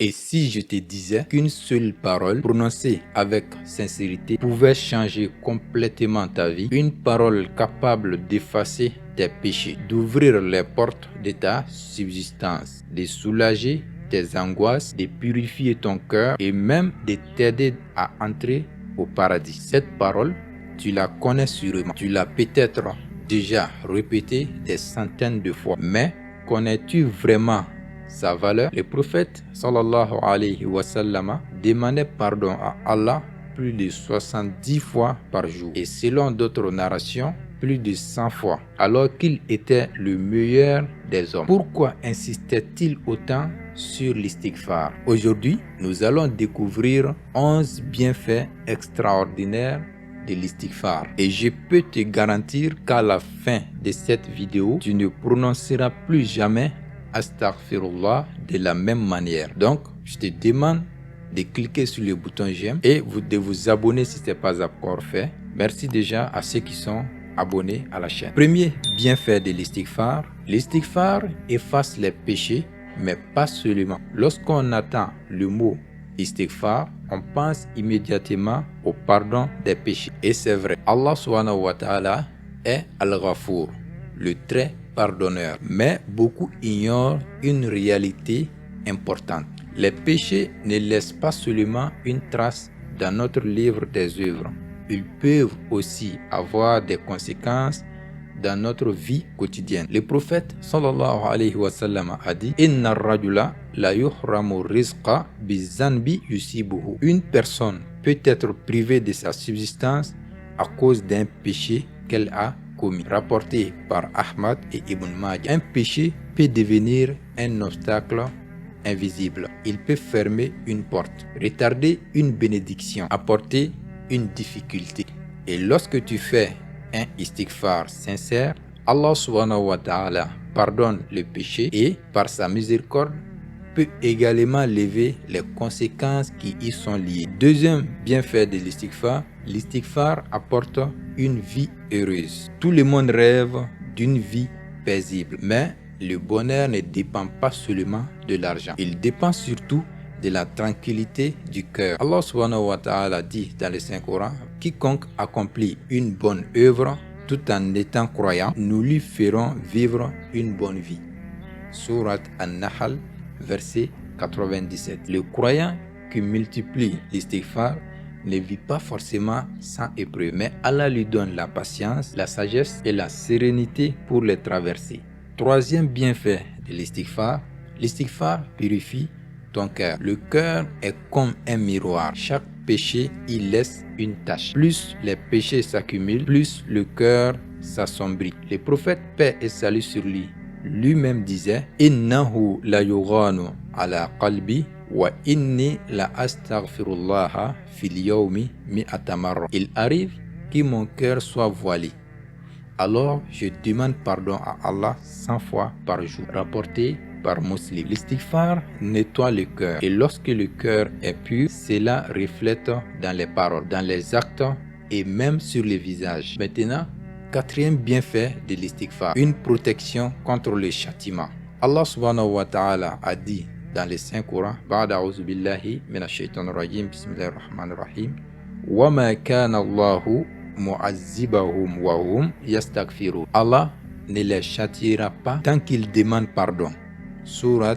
Et si je te disais qu'une seule parole prononcée avec sincérité pouvait changer complètement ta vie, une parole capable d'effacer tes péchés, d'ouvrir les portes de ta subsistance, de soulager tes angoisses, de purifier ton cœur et même de t'aider à entrer au paradis. Cette parole, tu la connais sûrement. Tu l'as peut-être déjà répétée des centaines de fois. Mais connais-tu vraiment sa valeur? Le prophète sallallahu alayhi wa sallam demandait pardon à Allah plus de 70 fois par jour et selon d'autres narrations, plus de 100 fois, alors qu'il était le meilleur des hommes. Pourquoi insistait-il autant sur l'istighfar? Aujourd'hui, nous allons découvrir 11 bienfaits extraordinaires de l'istighfar. Et je peux te garantir qu'à la fin de cette vidéo, tu ne prononceras plus jamais Astaghfirullah de la même manière. Donc, je te demande de cliquer sur le bouton j'aime et de vous abonner si ce n'est pas encore fait. Merci déjà à ceux qui sont abonnés à la chaîne. Premier bienfait de l'istighfar. L'istighfar efface les péchés, mais pas seulement. Lorsqu'on entend le mot istighfar, on pense immédiatement au pardon des péchés. Et c'est vrai, Allah subhanahu wa ta'ala est Al-Ghafour, le très pardonneur. Mais beaucoup ignorent une réalité importante. Les péchés ne laissent pas seulement une trace dans notre livre des œuvres. Ils peuvent aussi avoir des conséquences dans notre vie quotidienne. Le prophète sallallahu alayhi wa sallam a dit: Inna rajula la yuhramu rizqa bizanbi yusibuhu. Une personne peut être privée de sa subsistance à cause d'un péché qu'elle a commis. Rapporté par Ahmad et Ibn Majah. Un péché peut devenir un obstacle invisible. Il peut fermer une porte, retarder une bénédiction, apporter une difficulté. Et lorsque tu fais un istighfar sincère, Allah subhanahu wa ta'ala pardonne le péché et par sa miséricorde peut également lever les conséquences qui y sont liées. Deuxième bienfait de l'istighfar, l'istighfar apporte une vie heureuse. Tout le monde rêve d'une vie paisible, mais le bonheur ne dépend pas seulement de l'argent. Il dépend surtout de la tranquillité du cœur. Allah subhanahu wa ta'ala dit dans le Saint-Coran: quiconque accomplit une bonne œuvre tout en étant croyant, nous lui ferons vivre une bonne vie. Surat An-Nahl, verset 97. Le croyant qui multiplie l'istighfar ne vit pas forcément sans épreuve, mais Allah lui donne la patience, la sagesse et la sérénité pour les traverser. Troisième bienfait de l'istighfar, l'istighfar purifie ton cœur. Le cœur est comme un miroir. Chaque péché y laisse une tache. Plus les péchés s'accumulent, plus le cœur s'assombrit. Le prophète, paix et salut sur lui, lui-même disait: Innahu la yughanu ala qalbi wa inni la astaghfirullah fil yawmi mi'ata marra. Il arrive que mon cœur soit voilé. Alors je demande pardon à Allah 100 fois par jour. Rapporté par Muslim. L'istighfar nettoie le cœur. Et lorsque le cœur est pur, cela reflète dans les paroles, dans les actes et même sur le visage. Maintenant, quatrième bienfait de l'istighfar, une protection contre le châtiment. Allah subhanahu wa ta'ala a dit dans le Saint-Coran: Ba'da a'udhu billahi minash shaitanir rajim, bismillahir rahmanir rahim, wa ma kana Allahu mu'azzibahum wa hum yastaghfirun. Allah ne les châtiera pas tant qu'ils demandent pardon. Surat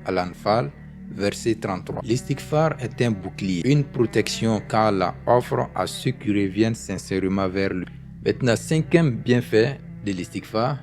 Al-Anfal, verset 33. L'istighfar est un bouclier, une protection qu'Allah offre à ceux qui reviennent sincèrement vers lui. Maintenant, cinquième bienfait de l'istighfar,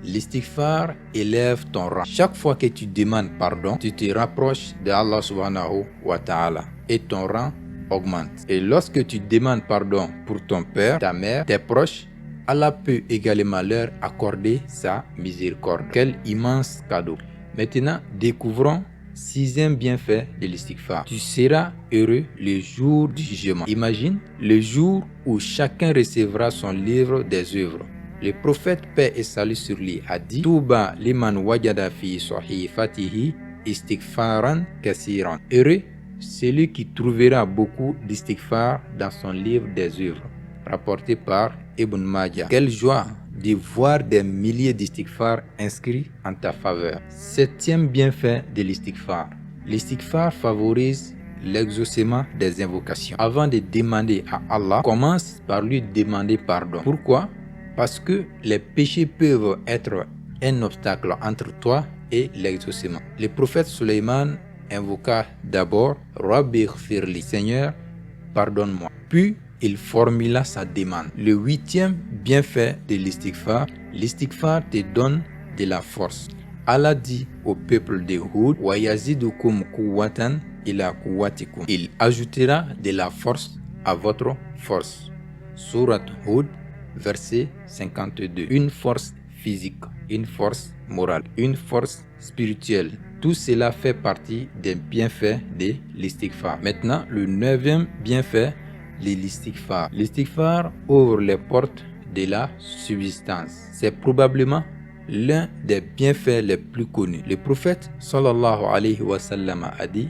l'istighfar élève ton rang. Chaque fois que tu demandes pardon, tu te rapproches de Allah subhanahu wa ta'ala et ton rang augmente. Et lorsque tu demandes pardon pour ton père, ta mère, tes proches, Allah peut également leur accorder sa miséricorde. Quel immense cadeau! Maintenant, découvrons sixième bienfait de l'istighfar. Tu seras heureux le jour du jugement. Imagine le jour où chacun recevra son livre des œuvres. Le prophète, paix et salut sur lui, a dit: Touba liman wajada fi sahifatihi istighfaran kasiran. Heureux celui qui trouvera beaucoup d'istighfar dans son livre des œuvres. Rapporté par Ibn Majah. Quelle joie de voir des milliers d'istighfar inscrits en ta faveur. Septième bienfait de l'istighfar, L'istighfar favorise l'exaucement des invocations. Avant de demander à Allah, commence par lui demander pardon. Pourquoi? Parce que les péchés peuvent être un obstacle entre toi et l'exaucement. Le prophète Suleiman invoqua d'abord Rabbi Ighfirli, Seigneur, pardonne-moi. Puis il formula sa demande. Le 8e bienfait de l'istighfar, l'istighfar te donne de la force. Allah dit au peuple de Hud, wa yazidukum quwwatan ila quwwatikum. Il ajoutera de la force à votre force. Surat Hud, verset 52. Une force physique, une force morale, une force spirituelle. Tout cela fait partie des bienfaits de l'istighfar. Maintenant, le 9e bienfait de l'istighfar. L'istighfar ouvre les portes de la subsistance. C'est probablement l'un des bienfaits les plus connus. Le prophète sallallahu alayhi wa sallam a dit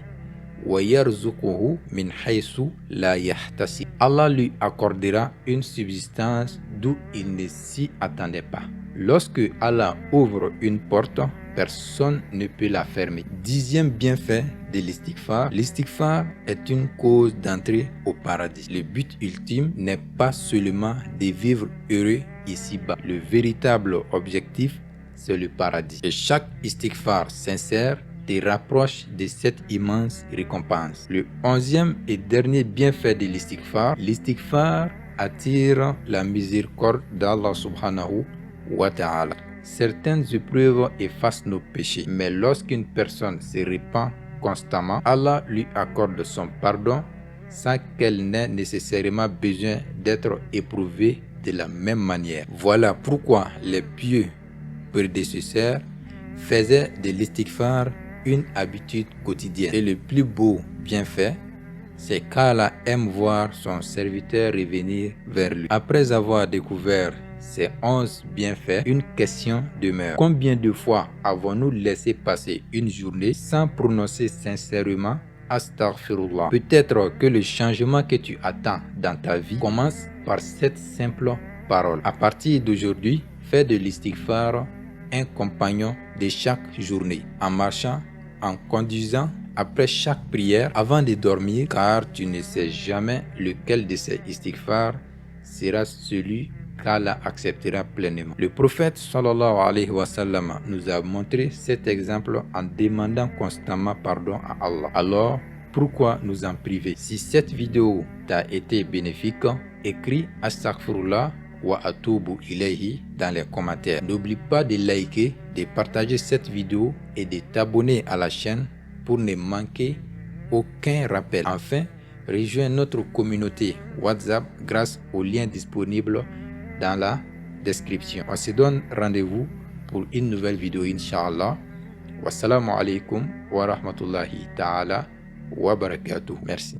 وَيَرْزُقُهُ مِنْ حَيْثُ لَا يَحْتَسِبُ. Allah lui accordera une subsistance d'où il ne s'y attendait pas. Lorsque Allah ouvre une porte, personne ne peut la fermer. 10e bienfait de l'istighfar. L'istighfar est une cause d'entrée au paradis. Le but ultime n'est pas seulement de vivre heureux ici-bas. Le véritable objectif, c'est le paradis. Et chaque istighfar sincère te rapproche de cette immense récompense. Le 11e et dernier bienfait de l'istighfar attire la miséricorde d'Allah subhanahu wa ta'ala. Certaines épreuves effacent nos péchés, mais lorsqu'une personne se répand constamment, Allah lui accorde son pardon sans qu'elle n'ait nécessairement besoin d'être éprouvée de la même manière. Voilà pourquoi les pieux prédécesseurs faisaient de l'istighfar une habitude quotidienne. Et le plus beau bienfait, c'est qu'Allah aime voir son serviteur revenir vers lui. Après avoir découvert ces 11 bienfaits, une question demeure. Combien de fois avons-nous laissé passer une journée sans prononcer sincèrement Astaghfirullah? Peut-être que le changement que tu attends dans ta vie commence par cette simple parole. À partir d'aujourd'hui, fais de l'istighfar un compagnon de chaque journée, en marchant, en conduisant, après chaque prière, avant de dormir, car tu ne sais jamais lequel de ces istighfar sera celui qu'Allah acceptera pleinement. Le prophète sallallahu alayhi wa sallam nous a montré cet exemple en demandant constamment pardon à Allah. Alors, pourquoi nous en priver? Si cette vidéo t'a été bénéfique, écris Astaghfirullah wa atubu ilayhi dans les commentaires. N'oublie pas de liker, de partager cette vidéo et de t'abonner à la chaîne pour ne manquer aucun rappel. Enfin, rejoins notre communauté WhatsApp grâce au lien disponible dans la description. On se donne rendez-vous pour une nouvelle vidéo, Inch'Allah. Wassalamu alaikum wa rahmatullahi ta'ala wa barakatuh. Merci.